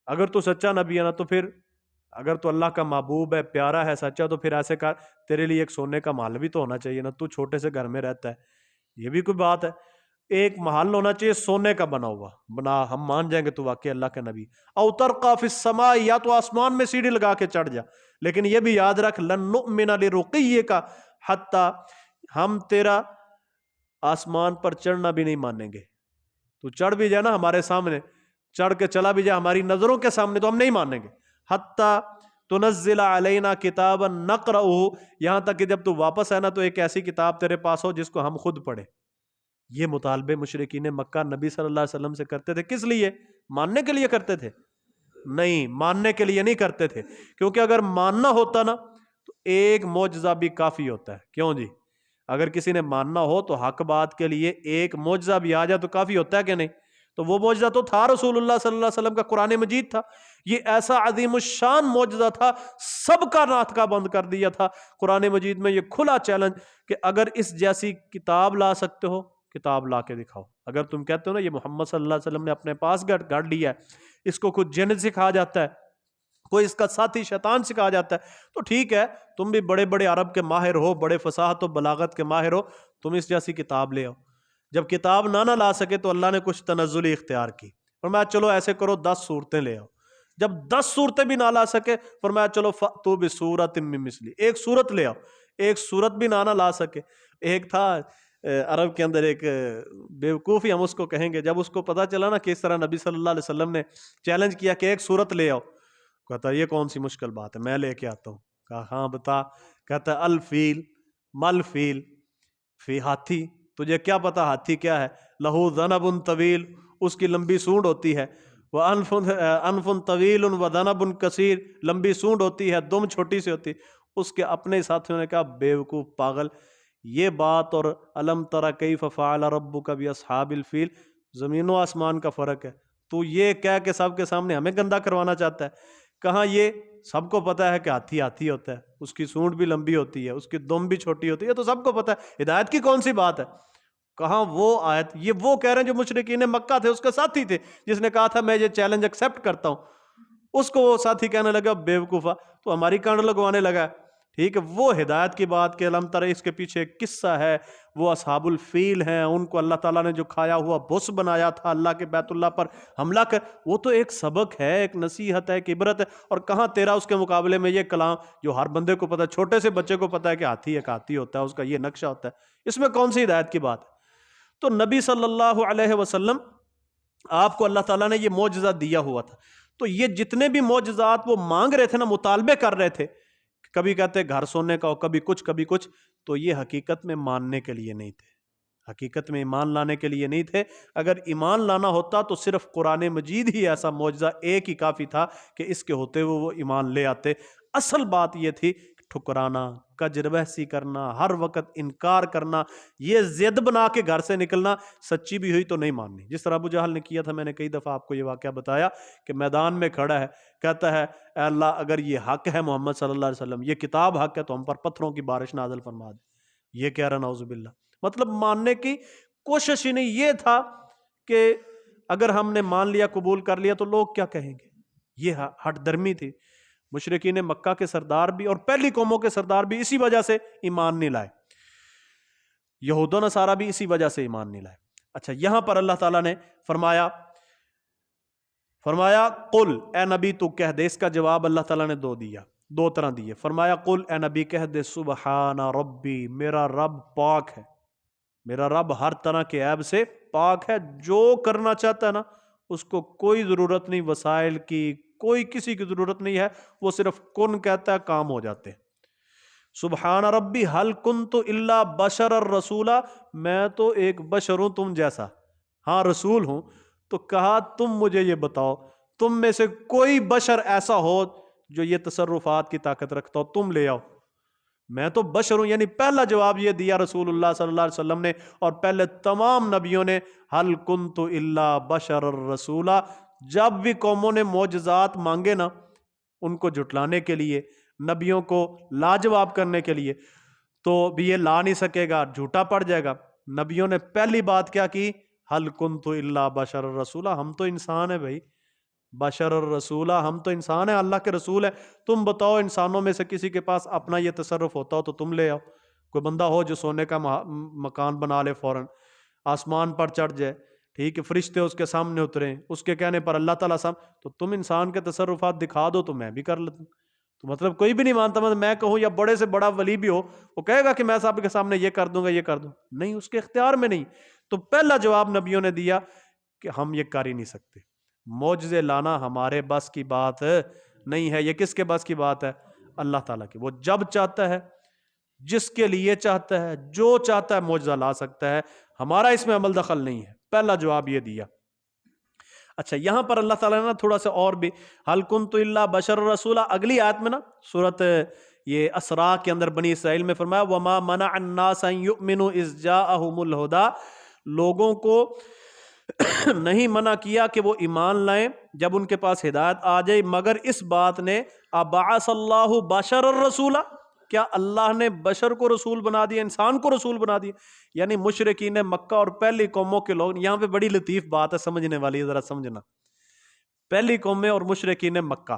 اگر تو سچا نبی ہے نا تو پھر اگر تو اللہ کا محبوب ہے، پیارا ہے، سچا، تو پھر ایسے کر تیرے لیے ایک سونے کا محل بھی تو ہونا چاہیے نا، تو چھوٹے سے گھر میں رہتا ہے، یہ بھی کوئی بات ہے، ایک محل ہونا چاہیے سونے کا بنا ہوا، بنا، ہم مان جائیں گے تو واقعی اللہ کا نبی. او ترقی فی السماء، یا تو آسمان میں سیڑھی لگا کے چڑھ جا، لیکن یہ بھی یاد رکھ لن نؤمن لرقیک حتی، ہم تیرا آسمان پر چڑھنا بھی نہیں مانیں گے. تو چڑھ بھی جائے نا ہمارے سامنے، چڑھ کے چلا بھی جائے ہماری نظروں کے سامنے، تو ہم نہیں مانیں گے. حتی تنزل علینا کتابا نقرأہ، یہاں تک کہ جب تو واپس ہے نا تو ایک ایسی کتاب تیرے پاس ہو جس کو ہم خود پڑھیں. یہ مطالبے مشرکین مکہ نبی صلی اللہ علیہ وسلم سے کرتے تھے. کس لیے؟ ماننے کے لیے کرتے تھے؟ نہیں، ماننے کے لیے نہیں کرتے تھے، کیونکہ اگر ماننا ہوتا نا تو ایک معجزہ بھی کافی ہوتا ہے. کیوں جی؟ اگر کسی نے ماننا ہو تو حق بات کے لیے ایک معجزہ بھی آ جائے تو کافی ہوتا ہے کہ نہیں؟ تو وہ معجزہ تو تھا رسول اللہ صلی اللہ علیہ وسلم کا قرآن مجید تھا. یہ ایسا عظیم الشان معجزہ تھا، سب کا ناطقہ بند کر دیا تھا. قرآن مجید میں یہ کھلا چیلنج کہ اگر اس جیسی کتاب لا سکتے ہو کتاب لا کے دکھاؤ۔ اگر تم کہتے ہو نا یہ محمد صلی اللہ علیہ وسلم نے اپنے پاس گھڑ لیا ہے، اس کو کچھ جن سکھا جاتا ہے، کوئی اس کا ساتھی شیطان سکھا جاتا ہے، تو ٹھیک ہے، تم بھی بڑے بڑے عرب کے ماہر ہو، بڑے فصاحت و بلاغت کے ماہر ہو، تم اس جیسی کتاب لے آؤ۔ جب کتاب نہ لا سکے تو اللہ نے کچھ تنزلی اختیار کی، فرمایا چلو ایسے کرو 10 صورتیں لے آؤ۔ جب 10 صورتیں بھی نہ لا سکے، فرمایا چلو فَأْتُوا بِسُورَةٍ مِّن مِّثْلِهِ، ایک صورت لے آؤ۔ ایک صورت بھی نہ لا سکے۔ ایک تھا عرب کے اندر ایک بیوقوفی ہم اس کو کہیں گے، جب اس کو پتا چلا نا کہ اس طرح نبی صلی اللہ علیہ وسلم نے چیلنج کیا کہ ایک صورت لے آؤ، کہتا یہ کون سی مشکل بات ہے، میں لے کے آتا ہوں۔ کہا ہاں بتا، کہتا الفیل مل فیل، فی ہاتھی، تجھے کیا پتا ہاتھی کیا ہے؟ لہو ذنب طویل، اس کی لمبی سونڈ ہوتی ہے، انف طویل و ذنب کثیر، لمبی سونڈ ہوتی ہے، دم چھوٹی سی ہوتی۔ اس کے اپنے ساتھیوں نے کہا بیوقوف پاگل، یہ بات اور الم تری کیف فعل ربک باصحاب الفیل، زمین و آسمان کا فرق ہے، تو یہ کہہ کے سب کے سامنے ہمیں گندا کروانا چاہتا ہے۔ کہاں یہ سب کو پتا ہے کہ ہاتھی ہاتھی ہوتا ہے، اس کی سونڈ بھی لمبی ہوتی ہے، اس کی دم بھی چھوٹی ہوتی ہے، تو سب کو پتا ہے، ہدایت کی کون سی بات ہے؟ کہاں وہ آیت؟ یہ وہ کہہ رہے ہیں جو مشرکین مکہ تھے، اس کے ساتھی تھے جس نے کہا تھا میں یہ چیلنج ایکسیپٹ کرتا ہوں، اس کو وہ ساتھی کہنے لگا بیوقوفا، تو ہماری کانڈ لگوانے لگا ہے۔ ٹھیک ہے، وہ ہدایت کی بات کہ علم ترى، اس کے پیچھے ایک قصہ ہے، وہ اصحاب الفیل ہیں، ان کو اللہ تعالیٰ نے جو کھایا ہوا بھس بنایا تھا اللہ کے بیت اللہ پر حملہ کر، وہ تو ایک سبق ہے، ایک نصیحت ہے، ایک عبرت ہے، اور کہاں تیرا اس کے مقابلے میں یہ کلام جو ہر بندے کو پتا ہے، چھوٹے سے بچے کو پتا ہے کہ ہاتھی ایک ہاتھی ہوتا ہے، اس کا یہ نقشہ ہوتا ہے، اس میں کون سی ہدایت کی بات ہے؟ تو نبی صلی اللہ علیہ وسلم آپ کو اللہ تعالیٰ نے یہ معجزہ دیا ہوا تھا، تو یہ جتنے بھی معجزات وہ مانگ رہے تھے نا، مطالبے کر رہے تھے، کبھی کہتے گھر سونے کا ہو، کبھی کچھ کبھی کچھ، تو یہ حقیقت میں ماننے کے لیے نہیں تھے، حقیقت میں ایمان لانے کے لیے نہیں تھے۔ اگر ایمان لانا ہوتا تو صرف قرآن مجید ہی ایسا معجزہ ایک ہی کافی تھا کہ اس کے ہوتے ہوئے وہ ایمان لے آتے۔ اصل بات یہ تھی ٹھکرانا، کجر بحثی کرنا، ہر وقت انکار کرنا، یہ ضد بنا کے گھر سے نکلنا، سچی بھی ہوئی تو نہیں ماننی، جس طرح ابو جہل نے کیا تھا۔ میں نے کئی دفعہ آپ کو یہ واقعہ بتایا کہ میدان میں کھڑا ہے، کہتا ہے اے اللہ اگر یہ حق ہے محمد صلی اللہ علیہ وسلم، یہ کتاب حق ہے، تو ہم پر پتھروں کی بارش نازل فرما دے۔ یہ کہہ رہا نعوذ باللہ، مطلب ماننے کی کوشش ہی نہیں۔ یہ تھا کہ اگر ہم نے مان لیا، قبول کر لیا، تو لوگ کیا کہیں گے، یہ ہٹ درمی تھی۔ مشرکین مکہ کے سردار بھی اور پہلی قوموں کے سردار بھی اسی وجہ سے ایمان نہیں لائے، یہود و نصارہ بھی اسی وجہ سے ایمان نہیں لائے۔ اچھا، یہاں پر اللہ تعالیٰ نے فرمایا قل، اے نبی تو کہہ دے۔ اس کا جواب اللہ تعالیٰ نے دو طرح دیے۔ فرمایا قل، اے نبی کہہ دے، سبحان ربی، میرا رب پاک ہے، میرا رب ہر طرح کے عیب سے پاک ہے، جو کرنا چاہتا ہے نا اس کو کوئی ضرورت نہیں، وسائل کی کوئی کسی کی ضرورت نہیں ہے، وہ صرف کن کہتا ہے، کام ہو جاتے ہیں۔ سبحان ربی حل کنت الا بشر الرسولہ، میں تو ایک بشر ہوں تم جیسا، ہاں رسول ہوں۔ تو کہا تم مجھے یہ بتاؤ، تم میں سے کوئی بشر ایسا ہو جو یہ تصرفات کی طاقت رکھتا ہو، تم لے آؤ، میں تو بشر ہوں۔ یعنی پہلا جواب یہ دیا رسول اللہ صلی اللہ علیہ وسلم نے، اور پہلے تمام نبیوں نے، حل کنت الا بشر الرسولہ۔ جب بھی قوموں نے معجزات مانگے نا ان کو جھٹلانے کے لیے، نبیوں کو لاجواب کرنے کے لیے، تو بھی یہ لا نہیں سکے گا، جھوٹا پڑ جائے گا۔ نبیوں نے پہلی بات کیا کی؟ حل کنت الا بشر الرسولہ، ہم تو انسان ہیں بھائی، بشر الرسولہ، ہم تو انسان ہیں، اللہ کے رسول ہیں، تم بتاؤ انسانوں میں سے کسی کے پاس اپنا یہ تصرف ہوتا ہو تو تم لے آؤ۔ کوئی بندہ ہو جو سونے کا مکان بنا لے، فوراً آسمان پر چڑھ جائے، ٹھیک ہے، فرشتے اس کے سامنے اتریں، اس کے کہنے پر اللہ تعالیٰ تو تم انسان کے تصرفات دکھا دو تو میں بھی کر لیتا ہوں۔ تو مطلب کوئی بھی نہیں مانتا، مطلب میں کہوں یا بڑے سے بڑا ولی بھی ہو وہ کہے گا کہ میں صاحب کے سامنے یہ کر دوں گا، یہ کر دوں، نہیں، اس کے اختیار میں نہیں۔ تو پہلا جواب نبیوں نے دیا کہ ہم یہ کر ہی نہیں سکتے، معجزے لانا ہمارے بس کی بات نہیں ہے۔ یہ کس کے بس کی بات ہے؟ اللہ تعالیٰ کی۔ وہ جب چاہتا ہے، جس کے لیے چاہتا ہے، جو چاہتا ہے معجزہ لا سکتا ہے، ہمارا اس میں عمل دخل نہیں ہے۔ پہلا جواب یہ دیا۔ اچھا، یہاں پر اللہ تعالیٰ نے تھوڑا سا اور بھی، حل کنت الا بشر رسولہ، اگلی آیت میں نا سورۃ یہ اسراء کے اندر بنی اسرائیل میں فرمایا وما منع الناس ان یؤمنوا اذ جاءهم الہدی، لوگوں کو نہیں منع کیا کہ وہ ایمان لائیں جب ان کے پاس ہدایت آ جائے، مگر اس بات نے ابعث اللہ بشر الرسولہ، کیا اللہ نے بشر کو رسول بنا دیا، انسان کو رسول بنا دیا؟ یعنی مشرکین مکہ اور پہلی قوموں کے لوگ، یہاں پہ بڑی لطیف بات ہے سمجھنے والی ہے، ذرا سمجھنا۔ پہلی قومیں اور مشرکین مکہ،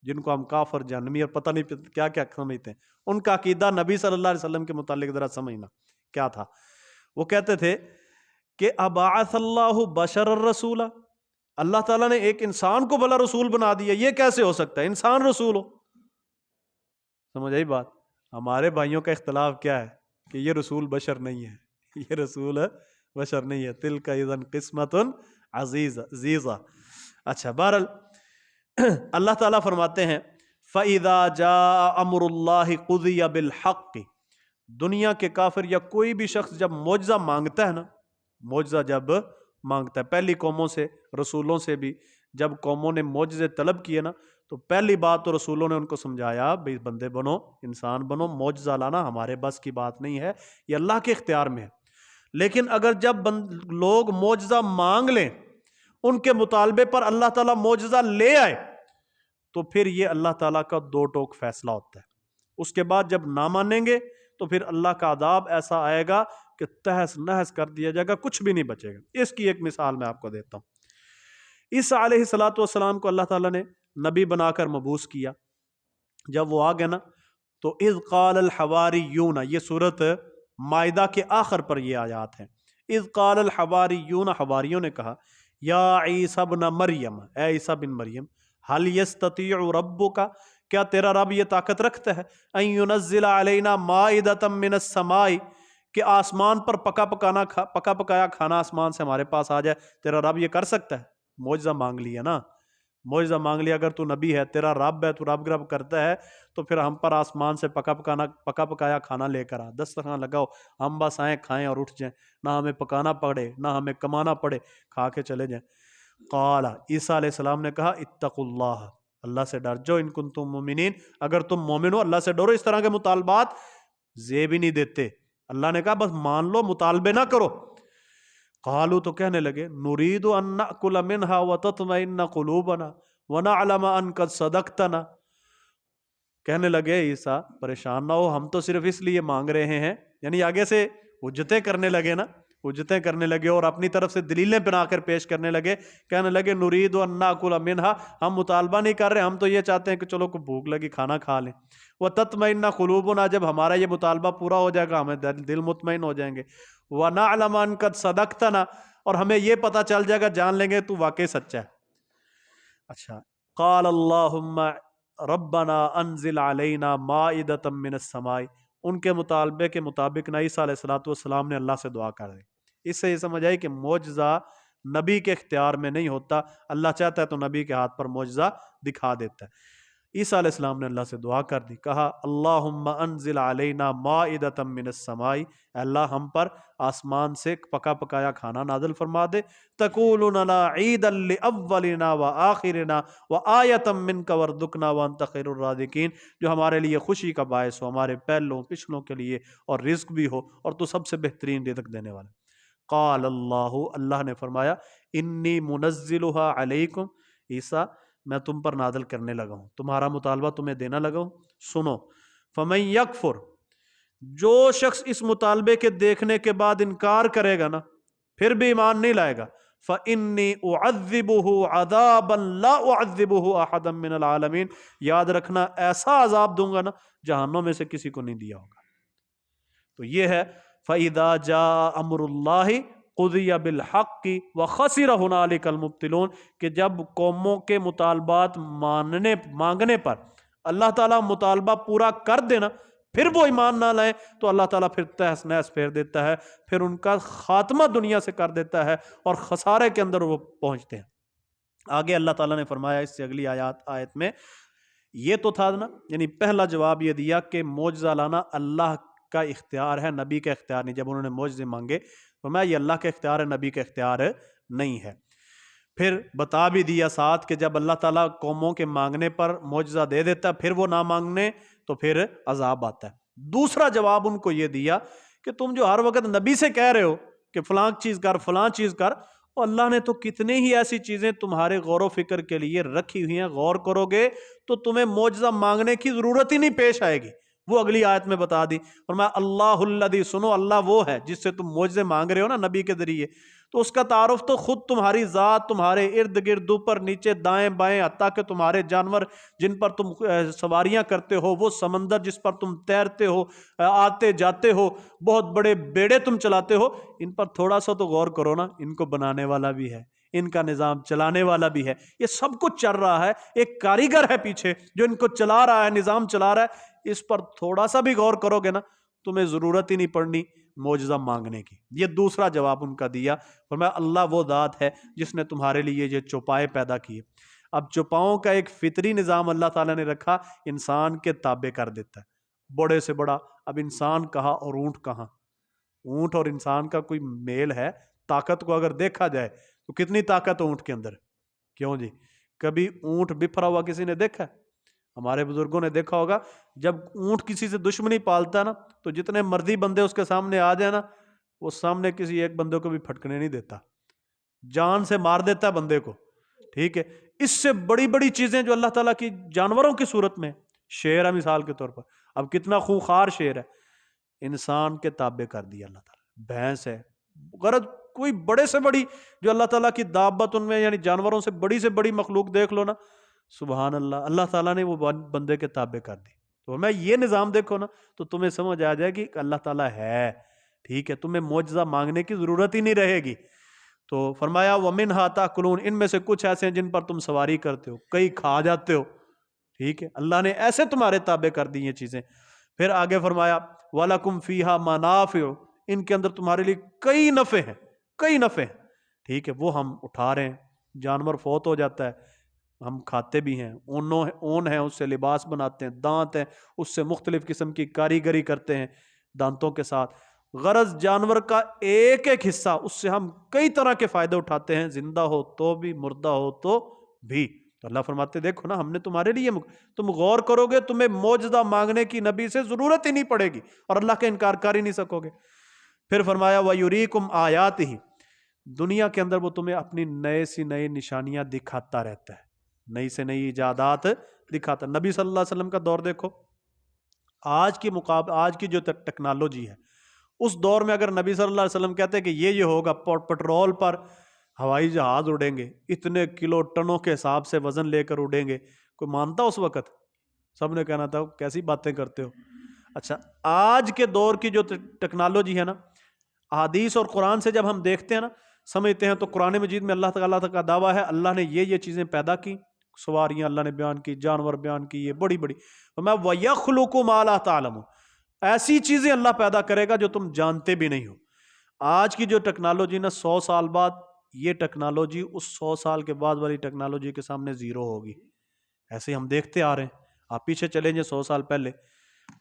جن کو ہم کافر جہنمی اور پتہ نہیں کیا کیا سمجھتے ہیں، ان کا عقیدہ نبی صلی اللہ علیہ وسلم کے متعلق ذرا سمجھنا کیا تھا۔ وہ کہتے تھے کہ ابعث اللہ بشر الرسول، اللہ تعالیٰ نے ایک انسان کو بھلا رسول بنا دیا، یہ کیسے ہو سکتا ہے انسان رسول ہو؟ سمجھ آئی بات؟ ہمارے بھائیوں کا اختلاف کیا ہے کہ یہ رسول بشر نہیں ہے، یہ رسول بشر نہیں ہے، تلک اذن قسمت عزیزہ۔ اچھا، بہرحال اللہ تعالیٰ فرماتے ہیں فَإِذَا جَاءَ أَمْرُ اللَّهِ قُضِيَ بِالْحَقِّ، دنیا کے کافر یا کوئی بھی شخص جب معجزہ مانگتا ہے نا، معجزہ جب مانگتا ہے، پہلی قوموں سے، رسولوں سے بھی جب قوموں نے معجزے طلب کیے نا، تو پہلی بات تو رسولوں نے ان کو سمجھایا بھئی بندے بنو، انسان بنو، معجزہ لانا ہمارے بس کی بات نہیں ہے، یہ اللہ کے اختیار میں ہے۔ لیکن اگر جب لوگ معجزہ مانگ لیں، ان کے مطالبے پر اللہ تعالیٰ معجزہ لے آئے، تو پھر یہ اللہ تعالیٰ کا دو ٹوک فیصلہ ہوتا ہے۔ اس کے بعد جب نہ مانیں گے تو پھر اللہ کا عذاب ایسا آئے گا کہ تہس نہس کر دیا جائے گا، کچھ بھی نہیں بچے گا۔ اس کی ایک مثال میں آپ کو دیتا ہوں۔ عیسیٰ علیہ السلام کو اللہ تعالیٰ نے نبی بنا کر مبعوث کیا۔ جب وہ آ گئے نا تو اذ قال الحواریون، یہ سورت مائدہ کے آخر پر یہ آیات ہیں۔ اذ قال الحواریون، حواریوں نے کہا یا عیسیٰ ابن مریم، اے عیسیٰ بن مریم، حل یستطیع ربک، کیا تیرا رب یہ طاقت رکھتا ہے ان ینزل علینا مائدۃ من السماء، کہ آسمان پر پکا پکایا کھانا آسمان سے ہمارے پاس آ جائے؟ تیرا رب یہ کر سکتا ہے؟ معجزہ مانگ لیا نا، معجزہ مانگ لیا، اگر تو نبی ہے، تیرا رب ہے، تو رب گرب کرتا ہے، تو پھر ہم پر آسمان سے پکا پکایا کھانا لے کر آ، دسترخوان لگاؤ، ہم بس آئیں کھائیں اور اٹھ جائیں، نہ ہمیں پکانا پڑے نہ ہمیں کمانا پڑے، کھا کے چلے جائیں۔ قال، عیسیٰ علیہ السلام نے کہا اتقوا اللہ، اللہ سے ڈر جو، ان کنتم مومنین، اگر تم مومن ہو اللہ سے ڈرو، اس طرح کے مطالبات زیب ہی نہیں دیتے۔ اللہ نے کہا بس مان لو، مطالبے نہ کرو۔ قالوا، تو کہنے لگے نرید ان نأکل منها وتطمئن قلوبنا ونعلم ان قد صدقتنا، کہنے لگے عیسیٰ پریشان نہ ہو، ہم تو صرف اس لیے مانگ رہے ہیں، یعنی آگے سے حجتیں کرنے لگے نا، حجتیں کرنے لگے اور اپنی طرف سے دلیلیں بنا کر پیش کرنے لگے، کہنے لگے نرید ان نأکل منها، ہم مطالبہ نہیں کر رہے، ہم تو یہ چاہتے ہیں کہ چلو کو بھوک لگی کھانا کھا لیں، وتطمئن قلوبنا، جب ہمارا یہ مطالبہ پورا ہو جائے گا ہمیں دل مطمئن ہو جائیں گے، وَنَعْلَمَ أَن قَدْ صَدَقْتَنَا، اور ہمیں یہ پتہ چل جائے گا، جان لیں گے تو واقعی سچا ہے۔ اچھا، قال اللہم ربنا انزل علینا مائدۃ من السماء، ان کے مطالبے کے مطابق نا عیسیٰ علیہ السلام نے اللہ سے دعا کر دی۔ اس سے یہ سمجھ آئی کہ معجزہ نبی کے اختیار میں نہیں ہوتا، اللہ چاہتا ہے تو نبی کے ہاتھ پر معجزہ دکھا دیتا ہے۔ عیسیٰ علیہ السلام نے اللہ سے دعا کر دی، کہا اللہم انزل علینا مائدۃ من السماء، اے اللہ ہم پر آسمان سے پکا پکایا کھانا نازل فرما دے، تکون لنا عیدا لاولنا وآخرنا وآیۃ منک وارزقنا وانت خیر الرازقین، جو ہمارے لیے خوشی کا باعث ہو، ہمارے پہلوں پچھلوں کے لیے، اور رزق بھی ہو، اور تو سب سے بہترین رزق دینے والا۔ قال اللہ نے فرمایا انی منزلھا علیکم، عیسیٰ میں تم پر نازل کرنے لگا ہوں، تمہارا مطالبہ تمہیں دینا لگا ہوں، سنو، فمن یکفر، جو شخص اس مطالبے کے دیکھنے کے بعد انکار کرے گا نا، پھر بھی ایمان نہیں لائے گا، فإنی اعذبہ عذابا لا اعذبہ احدا من العالمین، یاد رکھنا ایسا عذاب دوں گا نا جہنم میں سے کسی کو نہیں دیا ہوگا۔ تو یہ ہے فإذا جاء امر اللہ قضی بالحق وخسر ہنالک المبطلون، کہ جب قوموں کے مطالبات مانگنے پر اللہ تعالیٰ مطالبہ پورا کر دینا، پھر وہ ایمان نہ لائیں، تو اللہ تعالیٰ پھر تہس نہس پھیر دیتا ہے، پھر ان کا خاتمہ دنیا سے کر دیتا ہے اور خسارے کے اندر وہ پہنچتے ہیں۔ آگے اللہ تعالیٰ نے فرمایا اس سے اگلی آیت میں، یہ تو تھا نا، یعنی پہلا جواب یہ دیا کہ معجزہ لانا اللہ کا اختیار ہے، نبی کا اختیار نہیں۔ جب انہوں نے معجزے مانگے فرمایا یہ اللہ کا اختیار ہے، نبی کا اختیار نہیں ہے۔ پھر بتا بھی دیا ساتھ کہ جب اللہ تعالیٰ قوموں کے مانگنے پر معجزہ دے دیتا ہے، پھر وہ نہ مانگنے تو پھر عذاب آتا ہے۔ دوسرا جواب ان کو یہ دیا کہ تم جو ہر وقت نبی سے کہہ رہے ہو کہ فلاں چیز کر فلاں چیز کر، اور اللہ نے تو کتنے ہی ایسی چیزیں تمہارے غور و فکر کے لیے رکھی ہوئی ہیں، غور کرو گے تو تمہیں معجزہ مانگنے کی ضرورت ہی نہیں پیش آئے گی، وہ اگلی آیت میں بتا دی، فرمایا اللہ الذی، سنو اللہ وہ ہے جس سے تم معجزے مانگ رہے ہو نا نبی کے ذریعے، تو اس کا تعارف تو خود تمہاری ذات، تمہارے ارد گرد، اوپر نیچے دائیں بائیں، حتیٰ کہ تمہارے جانور جن پر تم سواریاں کرتے ہو، وہ سمندر جس پر تم تیرتے ہو، آتے جاتے ہو، بہت بڑے بیڑے تم چلاتے ہو، ان پر تھوڑا سا تو غور کرو نا، ان کو بنانے والا بھی ہے، ان کا نظام چلانے والا بھی ہے، یہ سب کچھ چل رہا ہے، ایک کاریگر ہے پیچھے جو ان کو چلا رہا ہے، نظام چلا رہا ہے، اس پر تھوڑا سا بھی غور کرو گے نا، تمہیں ضرورت ہی نہیں پڑنی معجزہ مانگنے کی۔ یہ دوسرا جواب ان کا دیا، فرمایا اللہ وہ ذات ہے جس نے تمہارے لیے یہ چوپائے پیدا کیے۔ اب چوپاؤں کا ایک فطری نظام اللہ تعالیٰ نے رکھا، انسان کے تابع کر دیتا ہے، بڑے سے بڑا۔ اب انسان کہاں اور اونٹ کہاں؟ اونٹ اور انسان کا کوئی میل ہے؟ طاقت کو اگر دیکھا جائے تو کتنی طاقت اونٹ کے اندر؟ کیوں جی، کبھی اونٹ بپھرا ہوا کسی نے دیکھا؟ ہمارے بزرگوں نے دیکھا ہوگا، جب اونٹ کسی سے دشمنی پالتا ہے نا، تو جتنے مرضی بندے اس کے سامنے آ جائے نا، وہ سامنے کسی ایک بندے کو بھی پھٹکنے نہیں دیتا، جان سے مار دیتا ہے بندے کو، ٹھیک ہے۔ اس سے بڑی بڑی چیزیں جو اللہ تعالیٰ کی جانوروں کی صورت میں، شیر ہے مثال کے طور پر، اب کتنا خونخوار شیر ہے، انسان کے تابع کر دیا اللہ تعالیٰ۔ بھینس ہے، غرض کوئی بڑے سے بڑی جو اللہ تعالیٰ کی دابت، ان میں یعنی جانوروں سے بڑی مخلوق دیکھ لو نا، سبحان اللہ، اللہ تعالیٰ نے وہ بندے کے تابع کر دی۔ تو میں یہ نظام دیکھو نا تو تمہیں سمجھ آ جائے گی کہ اللہ تعالیٰ ہے، ٹھیک ہے، تمہیں معجزہ مانگنے کی ضرورت ہی نہیں رہے گی۔ تو فرمایا وَمِنْهَا تَأْكُلُونَ، ان میں سے کچھ ایسے ہیں جن پر تم سواری کرتے ہو، کئی کھا جاتے ہو، ٹھیک ہے، اللہ نے ایسے تمہارے تابع کر دی یہ چیزیں۔ پھر آگے فرمایا وَلَكُمْ فِيهَا مَنَافِعُ، ان کے اندر تمہارے لیے کئی نفع ہیں، کئی نفع ہیں، ٹھیک ہے، وہ ہم اٹھا رہے ہیں۔ جانور فوت ہو جاتا ہے، ہم کھاتے بھی ہیں، اون ہے، اس سے لباس بناتے ہیں، دانت ہیں، اس سے مختلف قسم کی کاریگری کرتے ہیں دانتوں کے ساتھ۔ غرض جانور کا ایک ایک حصہ، اس سے ہم کئی طرح کے فائدے اٹھاتے ہیں، زندہ ہو تو بھی، مردہ ہو تو بھی۔ تو اللہ فرماتے دیکھو نا، ہم نے تمہارے لیے، تم غور کرو گے تمہیں معجزہ مانگنے کی نبی سے ضرورت ہی نہیں پڑے گی، اور اللہ کا انکار کر ہی نہیں سکو گے۔ پھر فرمایا وَيُرِيكُمْ آيَاتِهِ، دنیا کے اندر وہ تمہیں اپنی نئے سی نئی نشانیاں دکھاتا رہتا ہے، نئی سے نئی ایجادات دکھاتا۔ نبی صلی اللہ علیہ وسلم کا دور دیکھو، آج کی جو ٹیکنالوجی ہے، اس دور میں اگر نبی صلی اللہ علیہ وسلم کہتے کہ یہ ہوگا، پٹرول پر ہوائی جہاز اڑیں گے، اتنے کلو ٹنوں کے حساب سے وزن لے کر اڑیں گے، کوئی مانتا اس وقت؟ سب نے کہنا تھا کیسی باتیں کرتے ہو۔ اچھا، آج کے دور کی جو ٹیکنالوجی ہے نا، احادیث اور قرآن سے جب ہم دیکھتے ہیں نا، سمجھتے ہیں تو قرآن مجید میں اللہ تعالیٰ کا دعویٰ ہے، اللہ نے یہ چیزیں پیدا کی، سواریاں اللہ نے بیان کی، جانور بیان کی، یہ بڑی بڑی، میں وَيَخْلُقُ مَا لَا تَعْلَمُ، ایسی چیزیں اللہ پیدا کرے گا جو تم جانتے بھی نہیں ہو۔ آج کی جو ٹیکنالوجی نا، 100 سال بعد یہ ٹیکنالوجی اس 100 سال کے بعد والی ٹیکنالوجی کے سامنے زیرو ہوگی۔ ایسے ہم دیکھتے آ رہے ہیں، آپ پیچھے چلیں گے 100 سال پہلے،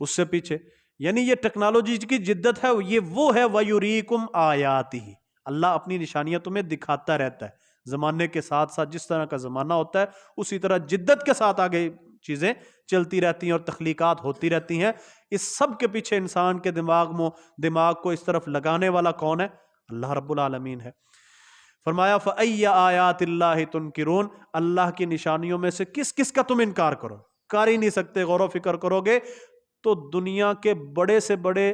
اس سے پیچھے، یعنی یہ ٹیکنالوجی کی جدت ہے، یہ وہ ہے وَيُرِيكُمْ آيَاتِهِ، اللہ اپنی نشانیاں تمہیں دکھاتا رہتا ہے، زمانے کے ساتھ ساتھ جس طرح کا زمانہ ہوتا ہے اسی طرح جدت کے ساتھ آگے چیزیں چلتی رہتی ہیں اور تخلیقات ہوتی رہتی ہیں۔ اس سب کے پیچھے انسان کے دماغ کو اس طرف لگانے والا کون ہے؟ اللہ رب العالمین ہے۔ فرمایا فَأَيَّ آيَاتِ اللَّهِ تُنْكِرُونَ، اللہ کی نشانیوں میں سے کس کس کا تم انکار کرو؟ کر ہی نہیں سکتے۔ غور و فکر کرو گے تو دنیا کے بڑے سے بڑے،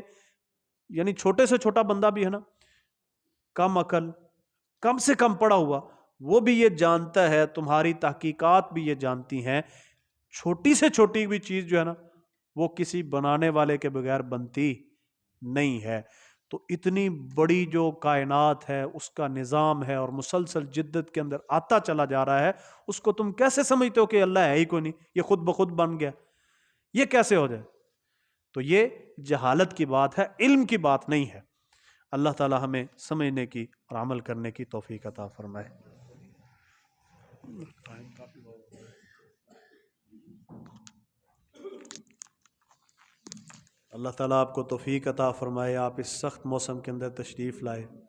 یعنی چھوٹے سے چھوٹا بندہ بھی ہے نا، کم عقل، کم سے کم پڑھا ہوا، وہ بھی یہ جانتا ہے، تمہاری تحقیقات بھی یہ جانتی ہیں، چھوٹی سے چھوٹی بھی چیز جو ہے نا، وہ کسی بنانے والے کے بغیر بنتی نہیں ہے۔ تو اتنی بڑی جو کائنات ہے، اس کا نظام ہے اور مسلسل جدت کے اندر آتا چلا جا رہا ہے، اس کو تم کیسے سمجھتے ہو کہ اللہ ہے ہی کوئی نہیں، یہ خود بخود بن گیا؟ یہ کیسے ہو جائے؟ تو یہ جہالت کی بات ہے، علم کی بات نہیں ہے۔ اللہ تعالی ہمیں سمجھنے کی اور عمل کرنے کی توفیق عطا فرمائے۔ اللہ تعالیٰ آپ کو توفیق عطا فرمائے، آپ اس سخت موسم کے اندر تشریف لائے۔